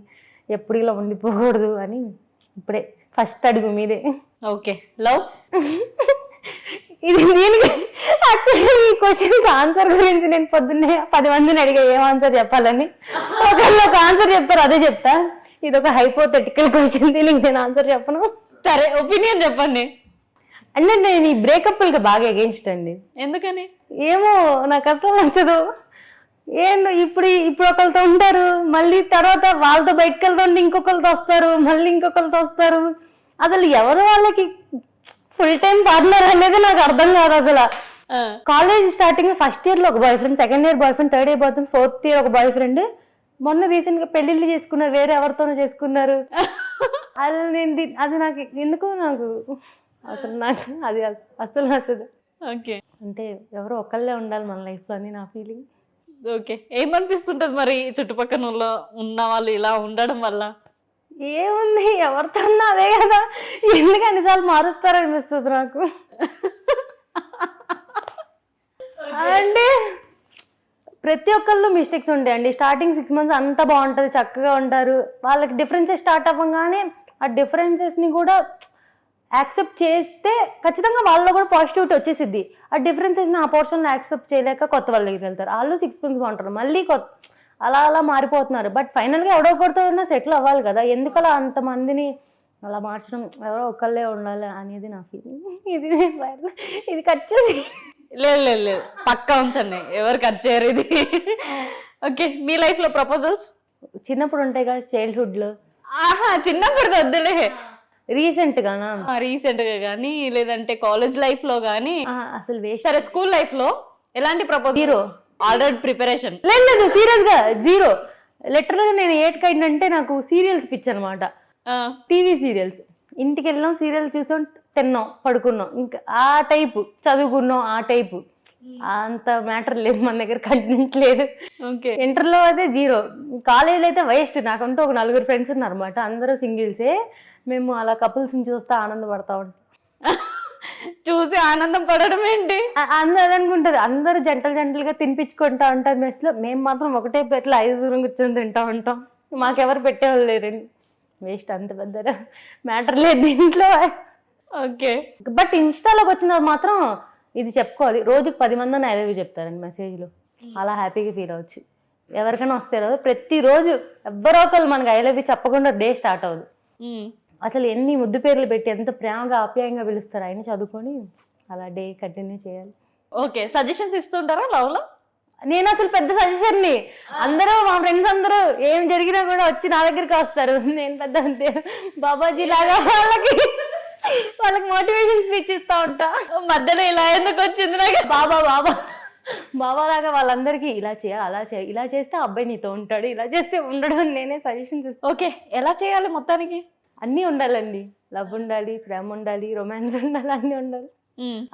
ఎప్పుడు ఇలా ఉండిపోకూడదు అని ఇప్పుడే ఫస్ట్ అడుగు మీదే. ఓకే, లవ్ ఇది దీనికి యాక్చువల్లీ ఈ క్వశ్చన్కి ఆన్సర్ గురించి నేను పొద్దున్నే 10 మందిని అడిగా ఏం ఆన్సర్ చెప్పాలని, ఒకళ్ళు ఒక ఆన్సర్ చెప్తారు అదే చెప్తా. ఇది ఒక హైపోథెటికల్ క్వశ్చన్, దీనికి నేను ఆన్సర్ చెప్పను. సరే, ఒపీనియన్ చెప్పండి. అంటే నేను ఈ బ్రేకప్లకి బాగా ఎగెన్స్ట్ అండి. ఎందుకని? ఏమో నాకు అసలు నచ్చదు. ఇప్పుడు ఒకరితో ఉంటారు, మళ్ళీ తర్వాత వాళ్ళతో బయటకు వెళ్తుంటే ఇంకొకరితో వస్తారు, మళ్ళీ ఇంకొకరితో వస్తారు. అసలు ఎవరు వాళ్ళకి ఫుల్ టైం పార్ట్నర్ అనేది నాకు అర్థం కాదు అసలు. కాలేజ్ స్టార్టింగ్ ఫస్ట్ ఇయర్ లో ఒక boy friend, second year boy friend, third year boy friend, fourth year ఒక బాయ్ ఫ్రెండ్, మొన్న రీసెంట్ గా పెళ్లిళ్ళు చేసుకున్నారు, వేరే ఎవరితోనో చేసుకున్నారు. అది అది నాకు ఎందుకో నాకు అది అసలు నచ్చదు. ఓకే, అంటే ఎవరో ఒకళ్ళే ఉండాలి మన లైఫ్ లో అని నా ఫీలింగ్. ఓకే. ఏమనిపిస్తుంటది మరి చుట్టుపక్కల ఉన్న వాళ్ళు ఇలా ఉండడం వల్ల? ఏముంది, ఎవరితో ఉన్నా అదే కదా, ఎందుకు అన్నిసార్లు మారుస్తారనిపిస్తుంది నాకు. అంటే ప్రతి ఒక్కళ్ళు మిస్టేక్స్ ఉంటాయండి. స్టార్టింగ్ 6 months అంతా బాగుంటుంది, చక్కగా ఉంటారు. వాళ్ళకి డిఫరెన్సెస్ స్టార్ట్ అవ్వగానే ఆ డిఫరెన్సెస్ని కూడా యాక్సెప్ట్ చేస్తే ఖచ్చితంగా వాళ్ళలో కూడా పాజిటివిటీ వచ్చేసిద్ది. ఆ డిఫరెన్సెస్ని ఆ పోర్షన్లో యాక్సెప్ట్ చేయలేక కొత్త వాళ్ళ దగ్గరికి వెళ్తారు. వాళ్ళు 6 months బాగుంటారు, మళ్ళీ అలా అలా మారిపోతున్నారు. బట్ ఫైనల్గా ఎవడో ఒకరితో ఉన్నా సెటిల్ అవ్వాలి కదా, ఎందుకలా అంతమందిని అలా మార్చడం, ఎవరో ఒకళ్ళే ఉండాలి అనేది నా ఫీలింగ్. ఇది కట్ చేసి లేదు లేదు లేదు, పక్కా ఉంచండి, ఎవరు కట్ చేయరు ఇది. ఓకే, మీ లైఫ్ లో ప్రపోజల్స్ చిన్నప్పుడు ఉంటాయి కదా, చైల్డ్హుడ్లో. చిన్నప్పుడు వద్దులే, రీసెంట్ గానా? రీసెంట్ గా కానీ లేదంటే కాలేజ్ లైఫ్ లో కానీ. అసలు వేస్ట్. సరే, స్కూల్ లైఫ్ లో ఎలాంటి ప్రపోజల్? జీరో. Already preparation? లేదు, సీరియస్ గా జీరో. లిటరల్ గా నేను 8th అంటే నాకు సీరియల్స్ పిచ్చి అనమాట. TV serials. ఇంటికి వెళ్ళాం, సీరియల్ చూసాం, తిన్నాం, పడుకున్నాం, ఇంకా ఆ టైపు. చదువుకున్నాం ఆ టైపు. అంత మ్యాటర్ లేదు మన దగ్గర, కంటెంట్ లేదు. ఓకే. ఇంటర్లో అయితే జీరో. కాలేజీలో అయితే వేస్ట్. నాకంటూ ఒక 4 ఫ్రెండ్స్ ఉన్నారన్నమాట, అందరూ సింగిల్సే. మేము అలా కపుల్స్ని చూస్తే ఆనందపడతా ఉంటాం. చూసి ఆనందం పడడం ఏంటి? అందరూ అదనుకుంటారు, అందరూ జంటలుగా తినిపించుకుంటా ఉంటారు మెస్లో. మేము మాత్రం ఒకటే ప్లేట్లో 5 కూర్చొని తింటా ఉంటాం. మాకెవరు పెట్టేవాళ్ళు లేరండి. వేస్ట్, అంత పెద్ద మ్యాటర్ లేదు దీంట్లో. ఓకే. బట్ ఇన్స్టాలోకి వచ్చిన మాత్రం ఇది చెప్పుకోవాలి, రోజుకి 10 మంది ఐ లవ్ యూ చెప్తారండి మెసేజ్లో. అలా హ్యాపీగా ఫీల్ అవ్వచ్చు. ఎవరికైనా వస్తే రాదు, ప్రతిరోజు ఎవరో ఒకళ్ళు మనకి ఐ లవ్ యూ చెప్పకుండా డే స్టార్ట్ అవ్వదు. అసలు ఎన్ని ముద్దు పేర్లు పెట్టి ఎంత ప్రేమగా ఆప్యాయంగా పిలుస్తారు. ఆయన చదువుకొని అలా డే కంటిన్యూ చేయాలి. ఓకే. సజెషన్స్ ఇస్తుంటారా లవ్ లో? నేను అసలు పెద్ద సజెషన్ని. అందరూ మా ఫ్రెండ్స్ అందరూ ఏం జరిగినా కూడా వచ్చి నా దగ్గరికి వస్తారు. నేను పెద్ద బాబాజీ లాగా వాళ్ళకి మోటివేషన్ స్పీచ్ ఇస్తా ఉంటా. మధ్యలో ఇలా ఎందుకు వచ్చింది నాకు? బాబా లాగా వాళ్ళందరికీ ఇలా చేయాలి, అలా చేయాలి, ఇలా చేస్తే అబ్బాయి నీతో ఉంటాడు, ఇలా చేస్తే ఉండడు అని నేనే సజెషన్స్ ఇస్తాను. ఓకే, ఎలా చేయాలి మొత్తానికి? అన్నీ ఉండాలండి. లవ్ ఉండాలి, ప్రేమ ఉండాలి, రొమాన్స్ ఉండాలి, అన్నీ ఉండాలి.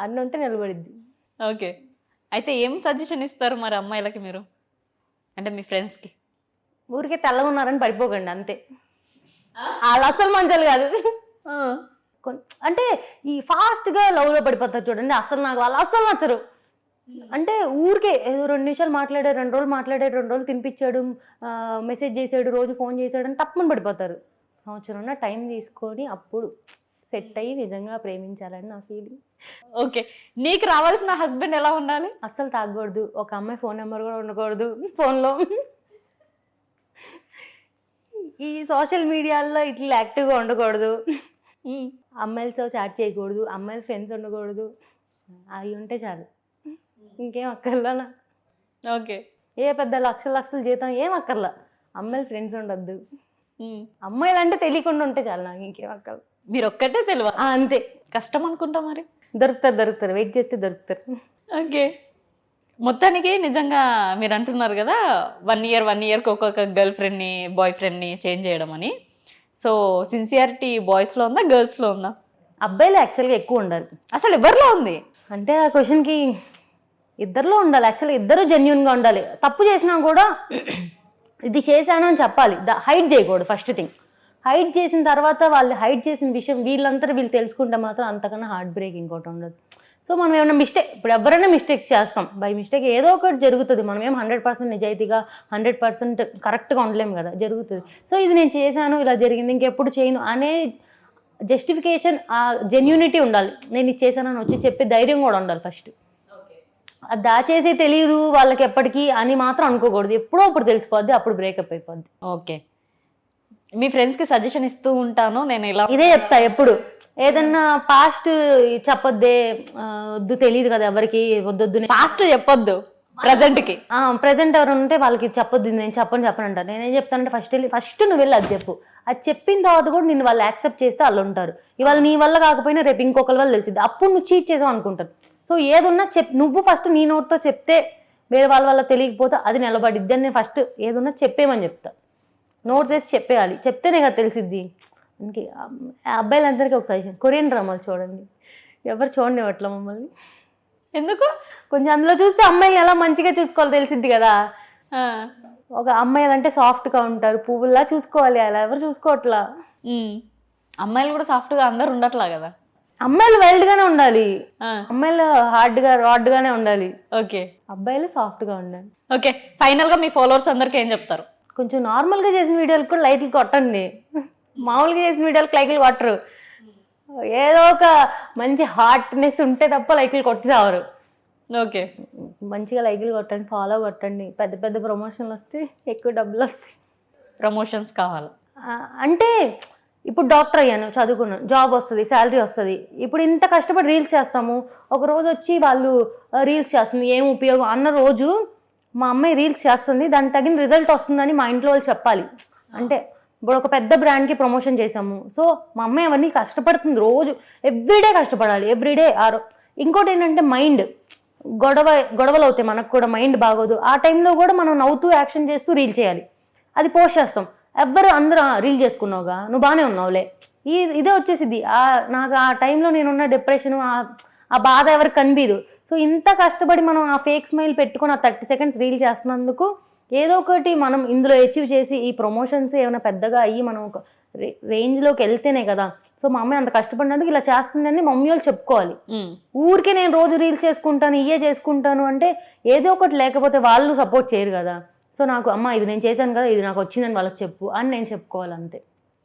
అన్నీ ఉంటే నిలబడిద్ది. ఓకే. అయితే ఏం సజెషన్ ఇస్తారు మరి అమ్మాయిలకి మీరు, అంటే మీ ఫ్రెండ్స్కి? ఊరికే తెల్లగా ఉన్నారని పడిపోకండి, అంతే. వాళ్ళు అసలు మంచాలు కాదు. అంటే ఈ ఫాస్ట్గా లవ్లో పడిపోతారు చూడండి, అసలు నాకు వాళ్ళు అస్సలు నచ్చరు. అంటే ఊరికే ఏదో 2 నిమిషాలు మాట్లాడాడు, 2 రోజులు మాట్లాడాడు, 2 రోజులు తినిపించాడు, మెసేజ్ చేసాడు, రోజు ఫోన్ చేసాడు అని తప్పని పడిపోతారు. సంవత్సరం టైం తీసుకొని అప్పుడు సెట్ అయ్యి నిజంగా ప్రేమించాలని నా ఫీలింగ్. ఓకే. నీకు రావాల్సిన హస్బెండ్ ఎలా ఉండాలి? అస్సలు తాగకూడదు, ఒక అమ్మాయి ఫోన్ నెంబర్ కూడా ఉండకూడదు ఫోన్లో. ఈ సోషల్ మీడియాలో ఇట్లా యాక్టివ్గా ఉండకూడదు, అమ్మాయిలతో చాట్ చేయకూడదు, అమ్మాయిల ఫ్రెండ్స్ ఉండకూడదు. అవి ఉంటే చాలు, ఇంకేం అక్కర్లా. ఓకే. ఏ పెద్ద లక్షల జీతం ఏం అక్కర్లా, అమ్మాయిల ఫ్రెండ్స్ ఉండద్దు. అమ్మాయిలు అంటే తెలియకుండా ఉంటే చాలు, నాకు ఇంకేం అక్కర్లా. మీరు ఒక్కటే తెలియదు, అంతే. కష్టం అనుకుంటా మరి. దొరుకుతారు, వెయిట్ చేస్తే దొరుకుతారు. ఓకే. మొత్తానికి నిజంగా మీరు అంటున్నారు కదా 1 ఇయర్కి ఒక్కొక్క గర్ల్ ఫ్రెండ్ని బాయ్ ఫ్రెండ్ని చేంజ్ చేయడం అని. సో సిన్సియారిటీ బాయ్స్లో ఉందా, గర్ల్స్లో ఉందా? అబ్బాయిలు యాక్చువల్గా ఎక్కువ ఉండాలి. అసలు ఎవరిలో ఉంది అంటే ఆ క్వశ్చన్కి ఇద్దరిలో ఉండాలి. యాక్చువల్గా ఇద్దరు జెన్యున్గా ఉండాలి. తప్పు చేసినా కూడా ఇది చేశాను అని చెప్పాలి, హైడ్ చేయకూడదు. ఫస్ట్ థింగ్, హైడ్ చేసిన తర్వాత వాళ్ళు హైడ్ చేసిన విషయం వీళ్ళు తెలుసుకుంటే మాత్రం అంతకన్నా హార్ట్ బ్రేక్ ఇంకోటి ఉండదు. సో మనం ఏమైనా మిస్టేక్, ఇప్పుడు ఎవరైనా మిస్టేక్స్ చేస్తాం, బై మిస్టేక్ ఏదో ఒకటి జరుగుతుంది. మనం ఏం 100% నిజాయితీగా 100% కరెక్ట్గా ఉండలేము కదా, జరుగుతుంది. సో ఇది నేను చేశాను, ఇలా జరిగింది, ఇంకెప్పుడు చేయను అనే జస్టిఫికేషన్, ఆ జెన్యూనిటీ ఉండాలి. నేను ఇది చేశానని వచ్చి చెప్పే ధైర్యం కూడా ఉండాలి ఫస్ట్. అది దాచేసి తెలియదు వాళ్ళకి ఎప్పటికీ అని మాత్రం అనుకోకూడదు. ఎప్పుడో అప్పుడు తెలిసిపోద్ది, అప్పుడు బ్రేకప్ అయిపోద్ది. ఓకే. మీ ఫ్రెండ్స్కి సజెషన్ ఇస్తూ ఉంటాను నేను, ఇలా ఇదే చెప్తా ఎప్పుడు. ఏదన్నా పాస్ట్ చెప్పొద్దే, వద్దు, తెలియదు కదా ఎవరికి, వద్దొద్దు. పాస్ట్ చెప్పొద్దు, ప్రజెంట్కి. ప్రజెంట్ ఎవరు ఉంటే వాళ్ళకి చెప్పొద్దు, నేను చెప్పను అంటారు. నేనేం చెప్తానంటే ఫస్ట్ నువ్వు వెళ్ళి అది చెప్పు. అది చెప్పిన తర్వాత కూడా నిన్ను వాళ్ళు యాక్సెప్ట్ చేస్తే వాళ్ళు ఉంటారు. ఇవాళ నీ వల్ల కాకపోయినా రేపు ఇంకొకరి వల్ల తెలిసింది, అప్పుడు నువ్వు చీట్ చేసావు అనుకుంటారు. సో ఏదున్నా నువ్వు ఫస్ట్ నీ నోటితో చెప్తే వేరే వాళ్ళ తెలియకపోతే అది నిలబడిద్ది అని నేను ఫస్ట్ ఏదన్నా చెప్పేమని చెప్తా. నోట్ తెచ్చి చెప్పేయాలి, చెప్తేనే కదా తెలిసిద్ది. అందుకే అబ్బాయిలందరికీ ఒక సజెషన్, కొరియన్ డ్రామాలు చూడండి. ఎవరు చూడండి అట్లా మమ్మల్ని. ఎందుకు? కొంచెం అందులో చూస్తే అమ్మాయిని ఎలా మంచిగా చూసుకోవాలి తెలిసిద్ది కదా. ఒక అమ్మాయిలు అంటే సాఫ్ట్గా ఉంటారు, పువ్వుల్లా చూసుకోవాలి, అలా ఎవరు చూసుకోవట్లా. అమ్మాయిలు కూడా సాఫ్ట్ గా అందరు ఉండట్లా కదా. అమ్మాయిలు వైల్డ్ గానే ఉండాలి, అమ్మాయిలు హార్డ్ గా రాడ్ గానే ఉండాలి, ఓకే. అబ్బాయిలు సాఫ్ట్ గా ఉండాలి. ఓకే, ఫైనల్ గా మీ ఫాలోవర్స్ అందరికి ఏం చెప్తారు? కొంచెం నార్మల్ గా చేసిన వీడియోలకు కూడా లైక్లు కొట్టండి. మామూలుగా చేసిన వీడియోలకు లైక్లు కొట్టరు. ఏదో ఒక మంచి హార్ట్నెస్ ఉంటే తప్ప లైక్లు కొట్టేసావరు. ఓకే, మంచిగా లైక్లు కొట్టండి, ఫాలో కొట్టండి. పెద్ద పెద్ద ప్రమోషన్లు వస్తే ఎక్కువ డబ్బులు వస్తాయి. ప్రమోషన్స్ కావాలి అంటే ఇప్పుడు డాక్టర్ అయ్యాను, చదువుకున్నాను, జాబ్ వస్తుంది, శాలరీ వస్తుంది. ఇప్పుడు ఇంత కష్టపడి రీల్స్ చేస్తాము, ఒక రోజు వచ్చి వాళ్ళు రీల్స్ చేస్తుంది ఏం ఉపయోగం అన్న రోజు మా అమ్మాయి రీల్స్ చేస్తుంది, దానికి తగిన రిజల్ట్ వస్తుందని మా ఇంట్లో వాళ్ళు చెప్పాలి. అంటే ఇప్పుడు ఒక పెద్ద బ్రాండ్కి ప్రమోషన్ చేసాము, సో మా అమ్మాయి అవన్నీ కష్టపడుతుంది, రోజు ఎవ్రీడే కష్టపడాలి, ఎవ్రీడే. ఇంకోటి ఏంటంటే మైండ్ గొడవలు అవుతాయి, మనకు కూడా మైండ్ బాగోదు. ఆ టైంలో కూడా మనం నవ్వుతూ యాక్షన్ చేస్తూ రీల్ చేయాలి, అది పోస్ట్ చేస్తాం. అందరూ రీల్ చేసుకున్నావుగా, నువ్వు బాగానే ఉన్నావులే, ఇదే వచ్చేసిద్ది. నాకు ఆ టైంలో నేనున్న డిప్రెషన్, ఆ బాధ ఎవరికి కనిపించదు. సో ఇంత కష్టపడి మనం ఆ ఫేక్ స్మైల్ పెట్టుకొని ఆ 30 seconds రీల్ చేస్తున్నందుకు ఏదో ఒకటి మనం ఇందులో అచీవ్ చేసి ఈ ప్రమోషన్స్ ఏమైనా పెద్దగా అయ్యి మనం ఒక రేంజ్లోకి వెళ్తేనే కదా. సో మా అమ్మాయి అంత కష్టపడినందుకు ఇలా చేస్తుందని మమ్మీ వాళ్ళు చెప్పుకోవాలి. ఊరికే నేను రోజు రీల్స్ చేసుకుంటాను, చేసుకుంటాను అంటే ఏదో ఒకటి లేకపోతే వాళ్ళు సపోర్ట్ చేయరు కదా. సో నాకు అమ్మ ఇది నేను చేశాను కదా, ఇది నాకు వచ్చిందని వాళ్ళకి చెప్పు అని నేను చెప్పుకోవాలి, అంతే.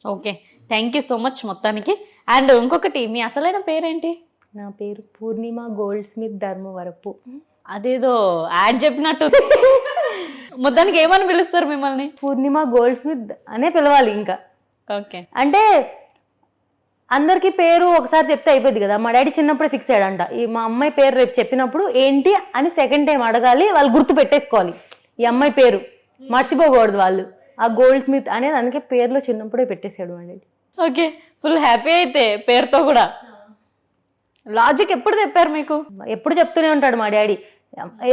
Okay, thank you so much మొత్తానికి. అండ్ ఇంకొకటి, మీ అసలైన పేరేంటి? నా పేరు పూర్ణిమ గోల్డ్ స్మిత్ ధర్మవరపు. అదేదో యాడ్ చెప్పినట్టు. మొత్తానికి ఏమని పిలుస్తారు మిమ్మల్ని? పూర్ణిమ గోల్డ్ స్మిత్ అనే పిలవాలి ఇంకా. ఓకే, అంటే అందరికీ పేరు ఒకసారి చెప్తే అయిపోద్ది కదా. మా డాడీ చిన్నప్పుడే ఫిక్స్ అయ్యాడంట, ఈ మా అమ్మాయి పేరు రేపు చెప్పినప్పుడు ఏంటి అని సెకండ్ టైం అడగాలి, వాళ్ళు గుర్తు పెట్టేసుకోవాలి ఈ అమ్మాయి పేరు, మర్చిపోకూడదు వాళ్ళు. ఆ గోల్డ్ స్మిత్ అనేది అందుకే పేరులో చిన్నప్పుడే పెట్టేశాడు మా డాడీ. ఓకే, ఫుల్ హ్యాపీ అయితే పేరుతో కూడా. లాజిక్ ఎప్పుడు చెప్పారు మీకు? ఎప్పుడు చెప్తూనే ఉంటాడు మా డాడీ,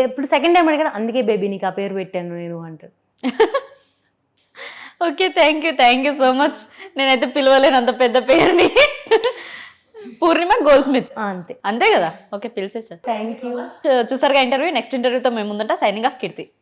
ఎప్పుడు సెకండ్ టైం అడిగాడు, అందుకే బేబీ నీకు ఆ పేరు పెట్టాను నేను అంటాడు. Okay, thank you so much. నేనైతే పిలవలేను అంత పెద్ద పేరుని. పూర్ణిమ గోల్డ్ స్మిత్, అంతే కదా. ఓకే, పిలిచేసారు. Thank you. చూసారుగా ఇంటర్వ్యూ. నెక్స్ట్ ఇంటర్వ్యూతో మేము ముందంట. సైనింగ్ ఆఫ్ కీర్తి.